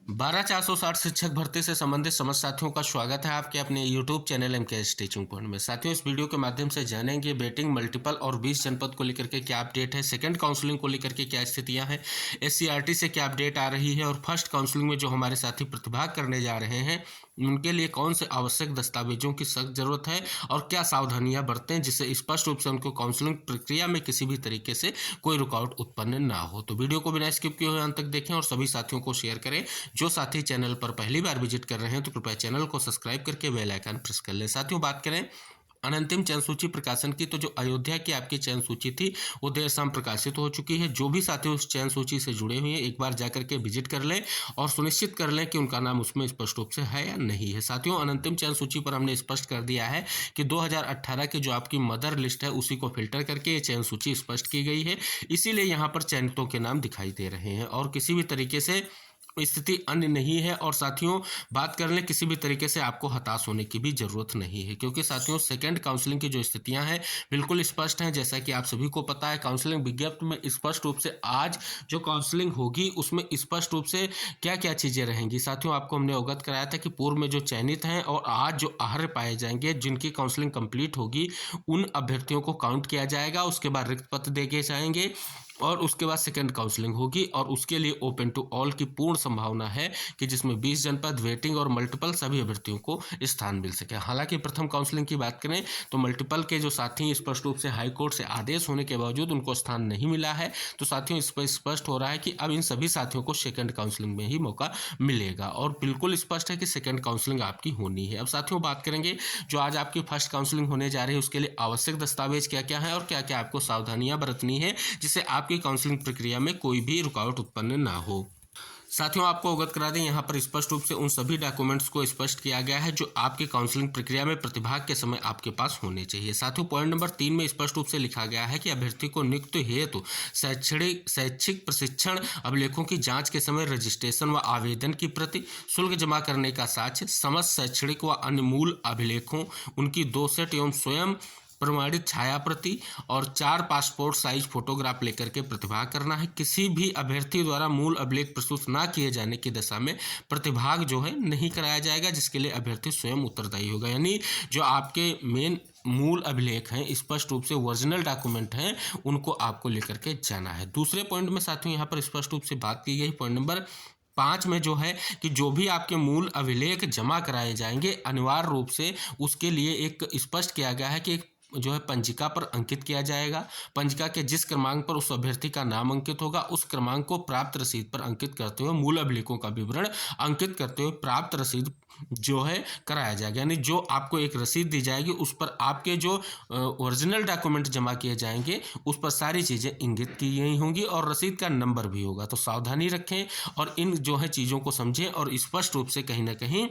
12,460 शिक्षक भर्ती से संबंधित समस्त साथियों का स्वागत है आपके अपने YouTube channel MKS teaching point में। साथियों, इस वीडियो के माध्यम से जानेंगे वेटिंग मल्टीपल और 20 जनपद को लेकर के क्या अपडेट है, सेकंड काउंसलिंग को लेकर के क्या स्थितियां हैं, एससीईआरटी से क्या अपडेट आ रही है और फर्स्ट काउंसलिंग में जो हमारे साथी प्रतिभाग करने जा रहे हैं उनके लिए कौन से आवश्यक दस्तावेजों की सख्त जरूरत है और क्या सावधानियां बरतें जिससे स्पष्ट रूप से उनको काउंसलिंग प्रक्रिया में किसी भी तरीके से कोई रुकावट उत्पन्न ना हो। तो वीडियो को बिना स्किप किए हुए अंत तक देखें और सभी साथियों को शेयर करें। जो साथी चैनल पर पहली बार विजिट कर रहे हैं तो कृपया चैनल को सब्सक्राइब करके बेल आइकन प्रेस कर लें। साथियों, बात करें अनंतिम चयन सूची प्रकाशन की, तो जो अयोध्या की आपकी चयन सूची थी वो देर शाम प्रकाशित हो चुकी है। जो भी साथी उस चयन सूची से जुड़े हुए हैं एक बार जाकर के विजिट कर लें और सुनिश्चित कर लें कि उनका नाम उसमें स्पष्ट रूप से है या नहीं है। साथियों, अनंतिम चयन सूची पर हमने स्पष्ट कर दिया है कि 2018 की जो आपकी मदर लिस्ट है उसी को फिल्टर करके ये चयन सूची स्पष्ट की गई है, इसीलिए यहाँ पर चयनितों के नाम दिखाई दे रहे हैं और किसी भी तरीके से स्थिति अन्य नहीं है। और साथियों, बात कर लें, किसी भी तरीके से आपको हताश होने की भी जरूरत नहीं है, क्योंकि साथियों सेकंड काउंसलिंग की जो स्थितियां हैं बिल्कुल स्पष्ट हैं। जैसा कि आप सभी को पता है, काउंसलिंग विज्ञप्ति में स्पष्ट रूप से आज जो काउंसलिंग होगी उसमें स्पष्ट रूप से क्या क्या चीजें रहेंगी। साथियों, आपको हमने अवगत कराया था कि पूर्व में जो चयनित हैं और आज जो अर्ह पाए जाएंगे, जिनकी काउंसलिंग कंप्लीट होगी, उन अभ्यर्थियों को काउंट किया जाएगा। उसके बाद रिक्त पत्र देके जाएंगे और उसके बाद सेकंड काउंसलिंग होगी और उसके लिए ओपन टू ऑल की पूर्ण संभावना है कि जिसमें 20 जनपद, वेटिंग और मल्टीपल सभी अभ्यर्थियों को स्थान मिल सके। हालांकि प्रथम काउंसलिंग की बात करें तो मल्टीपल के जो साथी स्पष्ट रूप से हाईकोर्ट से आदेश होने के बावजूद उनको स्थान नहीं मिला है। तो साथियों, इस पर स्पष्ट हो रहा है कि अब इन सभी साथियों को सेकंड काउंसलिंग में ही मौका मिलेगा और बिल्कुल स्पष्ट है कि सेकंड काउंसलिंग आपकी होनी है। अब साथियों, बात करेंगे जो आज आपकी फर्स्ट काउंसलिंग होने जा रही है उसके लिए आवश्यक दस्तावेज क्या क्या है और क्या क्या आपको सावधानियां बरतनी है जिससे आपकी काउंसलिंग प्रक्रिया में कोई भी रुकावट उत्पन्न ना हो। साथियों, आपको अवगत करा दें, यहाँ पर स्पष्ट रूप से उन सभी डॉक्यूमेंट्स को स्पष्ट किया गया है जो आपके काउंसलिंग प्रक्रिया में प्रतिभाग के समय आपके पास होने चाहिए। साथियों, पॉइंट नंबर 3 में स्पष्ट रूप से लिखा गया है कि अभ्यर्थी को नियुक्ति हेतु शैक्षिक प्रशिक्षण अभिलेखों की जांच के समय रजिस्ट्रेशन व आवेदन की प्रति, शुल्क जमा करने का साक्ष्य, समस्त शैक्षणिक व अन्य मूल अभिलेखों उनकी 2 सेट एवं स्वयं प्रमाणित छाया प्रति और 4 पासपोर्ट साइज फोटोग्राफ लेकर के प्रतिभाग करना है। किसी भी अभ्यर्थी द्वारा मूल अभिलेख प्रस्तुत ना किए जाने की दशा में प्रतिभाग जो है नहीं कराया जाएगा, जिसके लिए अभ्यर्थी स्वयं उत्तरदायी होगा। यानी जो आपके मेन मूल अभिलेख हैं, स्पष्ट रूप से ओरिजिनल डॉक्यूमेंट हैं, उनको आपको लेकर के जाना है। दूसरे पॉइंट में साथियों यहाँ पर स्पष्ट रूप से बात की गई, पॉइंट नंबर 5 में जो है कि जो भी आपके मूल अभिलेख जमा कराए जाएंगे अनिवार्य रूप से उसके लिए एक स्पष्ट किया गया है कि एक जो है पंजिका पर अंकित किया जाएगा। पंजिका के जिस क्रमांक पर उस अभ्यर्थी का नाम अंकित होगा उस क्रमांक को प्राप्त रसीद पर अंकित करते हुए मूल अभिलेखों का विवरण अंकित करते हुए प्राप्त रसीद जो है कराया जाएगा। यानी जो आपको एक रसीद दी जाएगी उस पर आपके जो ओरिजिनल डॉक्यूमेंट जमा किए जाएंगे उस पर सारी चीज़ें इंगित की गई होंगी और रसीद का नंबर भी होगा। तो सावधानी रखें और इन जो है चीज़ों को समझें और स्पष्ट रूप से कहीं ना कहीं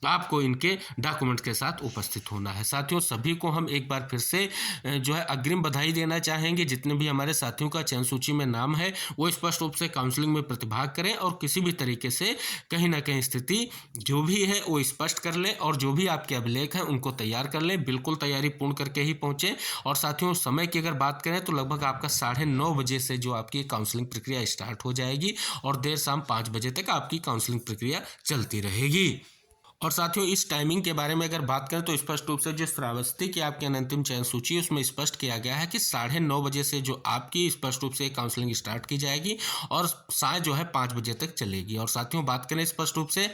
आपको इनके डॉक्यूमेंट के साथ उपस्थित होना है। साथियों, सभी को हम एक बार फिर से जो है अग्रिम बधाई देना चाहेंगे। जितने भी हमारे साथियों का चयन सूची में नाम है वो स्पष्ट रूप से काउंसलिंग में प्रतिभाग करें और किसी भी तरीके से कहीं ना कहीं स्थिति जो भी है वो स्पष्ट कर लें और जो भी आपके अभिलेख हैं उनको तैयार कर लें। बिल्कुल तैयारी पूर्ण करके ही पहुँचें। और साथियों, समय की अगर बात करें तो लगभग आपका 9:30 बजे से जो आपकी काउंसलिंग प्रक्रिया स्टार्ट हो जाएगी और देर शाम 5 बजे तक आपकी काउंसलिंग प्रक्रिया चलती रहेगी। और साथियों, इस टाइमिंग के बारे में अगर बात करें तो स्पष्ट रूप से जो श्रावस्ती की आपकी अंतिम चयन सूची है उसमें स्पष्ट किया गया है कि 9:30 बजे से जो आपकी स्पष्ट रूप से काउंसलिंग स्टार्ट की जाएगी और शायद जो है 5 बजे तक चलेगी। और साथियों, बात करें स्पष्ट रूप से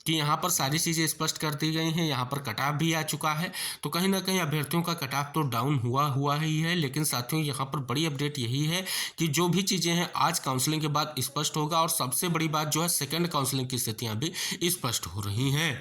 कि यहाँ पर सारी चीज़ें स्पष्ट कर दी गई हैं। यहाँ पर कट ऑफ भी आ चुका है, तो कहीं ना कहीं अभ्यर्थियों का कट ऑफ तो डाउन हुआ ही है। लेकिन साथियों, यहाँ पर बड़ी अपडेट यही है कि जो भी चीज़ें हैं आज काउंसलिंग के बाद स्पष्ट होगा और सबसे बड़ी बात जो है सेकेंड काउंसलिंग की स्थितियाँ भी स्पष्ट हो रही हैं।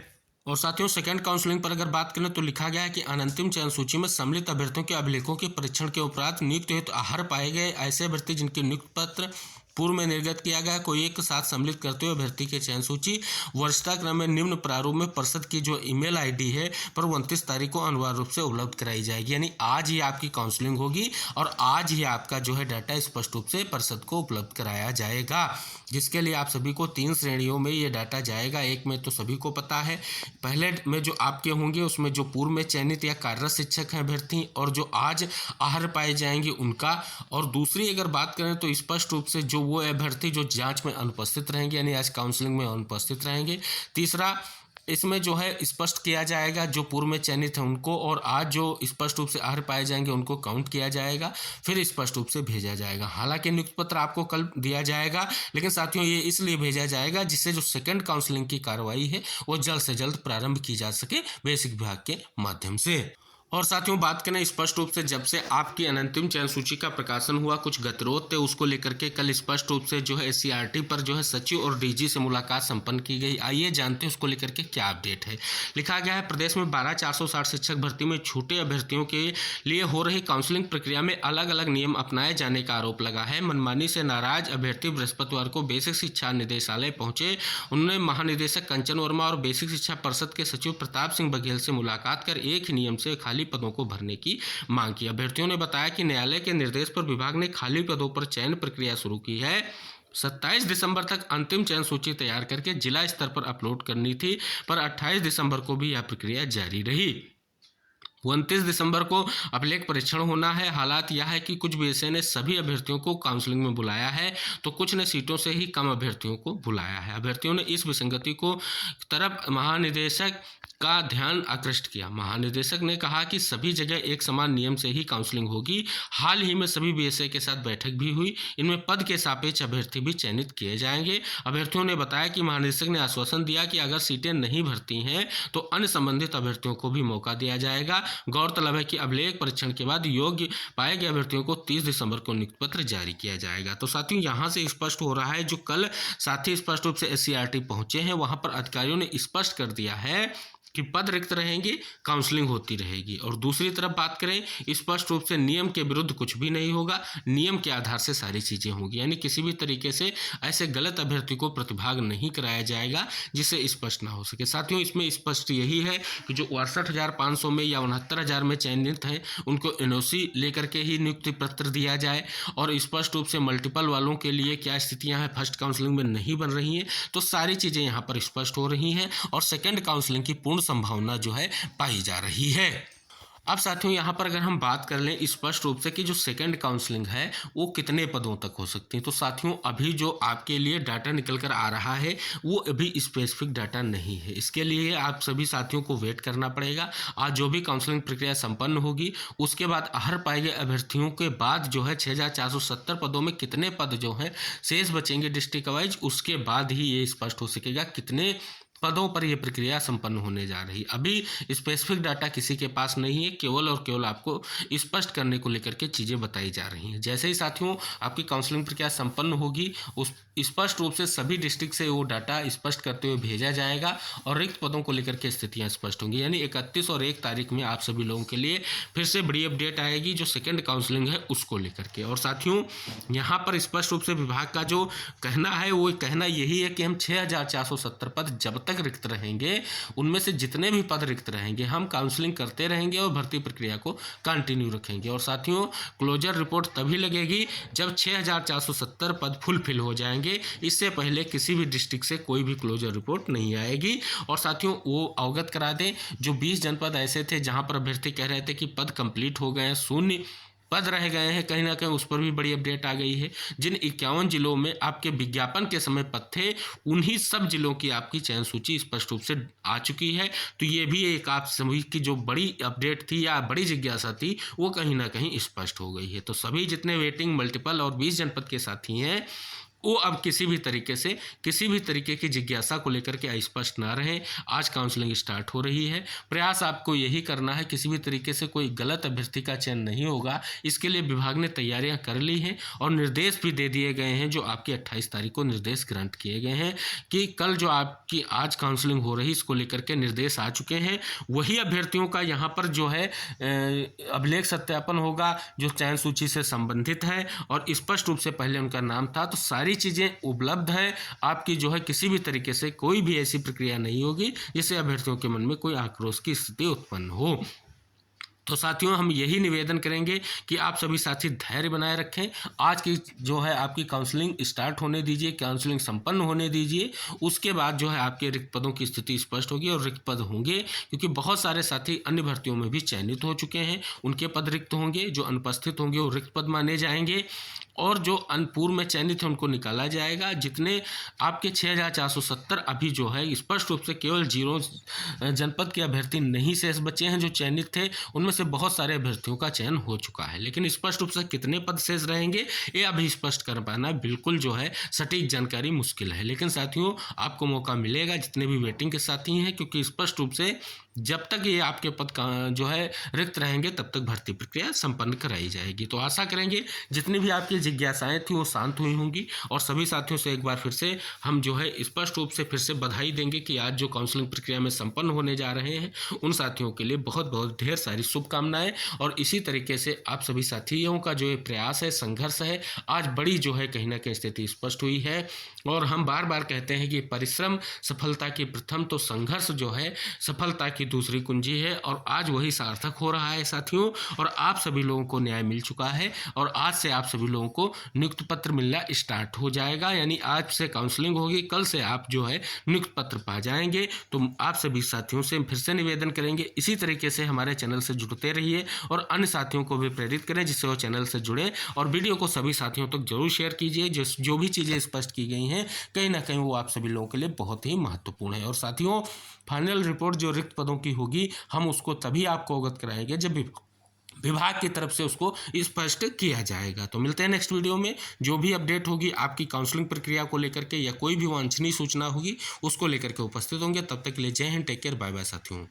और साथियों, सेकंड काउंसलिंग पर अगर बात करें तो लिखा गया है कि अनंतिम चयन सूची में सम्मिलित अभ्यर्थियों के अभिलेखों के परीक्षण के उपरांत नियुक्त हेतु आहर पाए गए ऐसे अभ्यर्थी जिनके नियुक्ति पत्र पूर्व में निर्गत किया गया को एक साथ सम्मिलित करते हुए अभ्यर्थी के चयन सूची वरिष्ठता क्रम में निम्न प्रारूप में परिषद की जो ईमेल आईडी है पर 29 तारीख को अनिवार्य रूप से उपलब्ध कराई जाएगी। यानी आज ही आपकी काउंसलिंग होगी और आज ही आपका जो है डाटा स्पष्ट रूप से परिषद को उपलब्ध कराया जाएगा। जिसके लिए आप सभी को 3 श्रेणियों में ये डाटा जाएगा। एक में तो सभी को पता है, पहले में जो आपके होंगे उसमें जो पूर्व में चयनित या कार्यरत शिक्षक हैं अभ्यर्थी और जो आज आहर पाए जाएंगे उनका। और दूसरी अगर बात करें तो स्पष्ट रूप से जो वो अभ्यर्थी जो जांच में अनुपस्थित रहेंगे, यानी आज काउंसलिंग में अनुपस्थित रहेंगे। तीसरा, इसमें जो है स्पष्ट किया जाएगा जो पूर्व में चयनित है उनको, और आज जो स्पष्ट रूप से आहर पाए जाएंगे उनको काउंट किया जाएगा, फिर स्पष्ट रूप से भेजा जाएगा। हालांकि नियुक्ति पत्र आपको कल दिया जाएगा, लेकिन साथियों ये इसलिए भेजा जाएगा जिससे जो सेकंड काउंसलिंग की कार्रवाई है वो जल्द से जल्द प्रारंभ की जा सके बेसिक विभाग के माध्यम से। और साथियों बात करें स्पष्ट रूप से जब से आपकी अनंतिम चयन सूची का प्रकाशन हुआ, कुछ गतिरोध थे, उसको लेकर के कल स्पष्ट रूप से जो है SCRT पर जो है सचिव और DG से मुलाकात संपन्न की गई। आइए जानते हैं उसको लेकर के क्या अपडेट है। लिखा गया है, प्रदेश में 12,460 शिक्षक भर्ती में छूटे अभ्यर्थियों के लिए हो रही काउंसलिंग प्रक्रिया में अलग अलग नियम अपनाए जाने का आरोप लगा है। मनमानी से नाराज अभ्यर्थी बृहस्पतिवार को बेसिक शिक्षा निदेशालय पहुंचे। उन्होंने महानिदेशक कंचन वर्मा और बेसिक शिक्षा परिषद के सचिव प्रताप सिंह बघेल से मुलाकात कर एक ही नियम से खाली पदों को भरने की मांग की। अभ्यर्थियों ने बताया कि न्यायालय के निर्देश पर विभाग ने खाली पदों पर चयन प्रक्रिया शुरू की है। 27 दिसंबर तक अंतिम चयन सूची तैयार करके जिला स्तर पर अपलोड करनी थी, पर 28 दिसंबर को भी यह प्रक्रिया जारी रही। 29 दिसंबर को अभिलेख परीक्षण होना है। हालात यह है कि कुछ बीएसए ने सभी अभ्यर्थियों को काउंसलिंग में बुलाया है तो कुछ ने सीटों से ही कम अभ्यर्थियों को बुलाया है। अभ्यर्थियों ने इस विसंगति को तरफ महानिदेशक का ध्यान आकृष्ट किया। महानिदेशक ने कहा कि सभी जगह एक समान नियम से ही काउंसलिंग होगी। हाल ही में सभी बीएसए के साथ बैठक भी हुई, इनमें पद के सापेक्ष अभ्यर्थी भी चयनित किए जाएंगे। अभ्यर्थियों ने बताया कि महानिदेशक ने आश्वासन दिया कि अगर सीटें नहीं भरती हैं तो अन्य संबंधित अभ्यर्थियों को भी मौका दिया जाएगा। गौरतलब है कि अभिलेख परीक्षण के बाद योग्य पाए गए अभ्यर्थियों को 30 दिसंबर को नियुक्ति पत्र जारी किया जाएगा। तो साथियों यहाँ से स्पष्ट हो रहा है, जो कल साथी स्पष्ट रूप से SCRT पहुंचे हैं वहां पर अधिकारियों ने स्पष्ट कर दिया है कि पद रिक्त रहेंगे, काउंसलिंग होती रहेगी। और दूसरी तरफ बात करें, स्पष्ट रूप से नियम के विरुद्ध कुछ भी नहीं होगा, नियम के आधार से सारी चीजें होंगी, यानी किसी भी तरीके से ऐसे गलत अभ्यर्थी को प्रतिभाग नहीं कराया जाएगा जिससे स्पष्ट ना हो सके। साथियों इसमें स्पष्ट यही है कि जो 68,500 में या 69,000 में चयनित हैं उनको NOC लेकर के ही नियुक्ति पत्र दिया जाए। और स्पष्ट रूप से मल्टीपल वालों के लिए क्या स्थितियां हैं, फर्स्ट काउंसलिंग में नहीं बन रही हैं, तो सारी चीजें यहाँ पर स्पष्ट हो रही हैं और सेकेंड काउंसलिंग की पूर्ण संभावना जो है पाई जा रही है। अब साथियों यहाँ पर अगर हम बात कर लें स्पष्ट रूप से कि जो सेकंड काउंसलिंग है वो कितने पदों तक हो सकती है, तो साथियों अभी जो आपके लिए डाटा निकल कर आ रहा है वो अभी स्पेसिफिक डाटा नहीं है। इसके लिए आप सभी साथियों को वेट करना पड़ेगा। आज जो भी काउंसलिंग प्रक्रिया संपन्न होगी उसके बाद आहर पाए गए अभ्यर्थियों के बाद जो है 6,470 पदों में कितने पद जो हैं शेष बचेंगे डिस्ट्रिक्ट वाइज, उसके बाद ही ये स्पष्ट हो सकेगा कितने पदों पर यह प्रक्रिया संपन्न होने जा रही। अभी स्पेसिफिक डाटा किसी के पास नहीं है, केवल और केवल आपको स्पष्ट करने को लेकर के चीज़ें बताई जा रही हैं। जैसे ही साथियों आपकी काउंसलिंग प्रक्रिया संपन्न होगी उस स्पष्ट रूप से सभी डिस्ट्रिक्ट से वो डाटा स्पष्ट करते हुए भेजा जाएगा और रिक्त पदों को लेकर के स्थितियाँ स्पष्ट होंगी। यानी 31 और 1 तारीख में आप सभी लोगों के लिए फिर से बड़ी अपडेट आएगी जो सेकेंड काउंसलिंग है उसको लेकर के। और साथियों यहाँ पर स्पष्ट रूप से विभाग का जो कहना है वो कहना यही है कि हम 6,470 पद जब तक रिक्त रहेंगे उनमें से जितने भी पद रिक्त रहेंगे हम काउंसलिंग करते रहेंगे और भर्ती प्रक्रिया को कंटिन्यू रखेंगे। और साथियों क्लोजर रिपोर्ट तभी लगेगी जब 6,470 पद फुलफिल हो जाएंगे, इससे पहले किसी भी डिस्ट्रिक्ट से कोई भी क्लोजर रिपोर्ट नहीं आएगी। और साथियों वो अवगत करा दें जो 20 जनपद ऐसे थे जहां पर अभ्यर्थी कह रहे थे कि पद कंप्लीट हो गए हैं, शून्य पद रह गए हैं, कहीं ना कहीं उस पर भी बड़ी अपडेट आ गई है। जिन 51 जिलों में आपके विज्ञापन के समय पद थे उन्हीं सब जिलों की आपकी चयन सूची स्पष्ट रूप से आ चुकी है। तो ये भी एक आप सभी की जो बड़ी अपडेट थी या बड़ी जिज्ञासा थी वो कहीं ना कहीं स्पष्ट हो गई है। तो सभी जितने वेटिंग मल्टीपल और 20 जनपद के साथी हैं वो अब किसी भी तरीके की जिज्ञासा को लेकर के अस्पष्ट ना रहें। आज काउंसलिंग स्टार्ट हो रही है, प्रयास आपको यही करना है किसी भी तरीके से कोई गलत अभ्यर्थी का चयन नहीं होगा। इसके लिए विभाग ने तैयारियां कर ली हैं और निर्देश भी दे दिए गए हैं, जो आपकी 28 तारीख को निर्देश ग्रांट किए गए हैं कि कल जो आपकी आज काउंसलिंग हो रही इसको लेकर के निर्देश आ चुके हैं। वही अभ्यर्थियों का यहाँ पर जो है अभिलेख सत्यापन होगा जो चयन सूची से संबंधित है और स्पष्ट रूप से पहले उनका नाम था। तो सारी चीजें उपलब्ध है आपकी, जो है किसी भी तरीके से कोई भी ऐसी प्रक्रिया नहीं होगी जिससे अभ्यर्थियों के मन में कोई आक्रोश की स्थिति उत्पन्न हो। तो साथियों हम यही निवेदन करेंगे कि आप सभी साथी धैर्य बनाए रखें। आज की जो है आपकी काउंसलिंग स्टार्ट होने दीजिए, काउंसलिंग संपन्न होने दीजिए। उसके बाद जो है आपके रिक्त पदों की स्थिति स्पष्ट होगी और रिक्त पद होंगे, क्योंकि बहुत सारे साथी अन्य भर्तियों में भी चयनित हो चुके हैं। उनके पद रिक्त होंगे, जो अनुपस्थित होंगे वो रिक्त पद माने जाएंगे और जो पूर्व में चयनित है उनको निकाला जाएगा। जितने आपके 6470 अभी जो है स्पष्ट रूप से केवल 0 जनपद के अभ्यर्थी नहीं शेष बचे हैं जो चयनित थे, उनमें से बहुत सारे अभ्यर्थियों का चयन हो चुका है। लेकिन स्पष्ट रूप से कितने पद शेष रहेंगे ये अभी स्पष्ट कर पाना बिल्कुल जो है सटीक जानकारी मुश्किल है। लेकिन साथियों आपको मौका मिलेगा जितने भी वेटिंग के साथी हैं, क्योंकि स्पष्ट रूप से जब तक ये आपके पद का जो है रिक्त रहेंगे तब तक भर्ती प्रक्रिया संपन्न कराई जाएगी। तो आशा करेंगे जितनी भी आपकी जिज्ञासाएं थी वो शांत हुई होंगी और सभी साथियों से एक बार फिर से हम जो है स्पष्ट रूप से फिर से बधाई देंगे कि आज जो काउंसलिंग प्रक्रिया में संपन्न होने जा रहे हैं उन साथियों के लिए बहुत बहुत ढेर सारी शुभकामनाएं। और इसी तरीके से आप सभी साथियों का जो ये प्रयास है, संघर्ष है, आज बड़ी जो है कहीं ना कहीं स्थिति स्पष्ट हुई है। और हम बार बार कहते हैं कि परिश्रम सफलता की प्रथम, तो संघर्ष जो है सफलता की दूसरी कुंजी है और आज वही सार्थक हो रहा है साथियों। और आप सभी लोगों को न्याय मिल चुका है और आज से आप सभी लोगों को नियुक्त पत्र मिलना स्टार्ट हो जाएगा। यानी आज से काउंसलिंग होगी, कल से आप जो है नियुक्त पत्र पा जाएंगे। तो आप सभी साथियों से फिर से निवेदन करेंगे इसी तरीके से हमारे चैनल से जुड़ते रहिए और अन्य साथियों को भी प्रेरित करें जिससे वो चैनल से जुड़े और वीडियो को सभी साथियों तक जरूर शेयर कीजिए। जो भी चीज़ें स्पष्ट की गई हैं कहीं ना कहीं वो आप सभी लोगों के लिए बहुत ही महत्वपूर्ण है। और साथियों फाइनल रिपोर्ट जो रिक्त पदों की होगी हम उसको तभी आपको अवगत कराएंगे जब विभाग की तरफ से उसको स्पष्ट किया जाएगा। तो मिलते हैं नेक्स्ट वीडियो में। जो भी अपडेट होगी आपकी काउंसलिंग प्रक्रिया को लेकर के या कोई भी वांछनीय सूचना होगी उसको लेकर के उपस्थित होंगे। तब तक के लिए Jai Hind, take care, bye bye साथियों।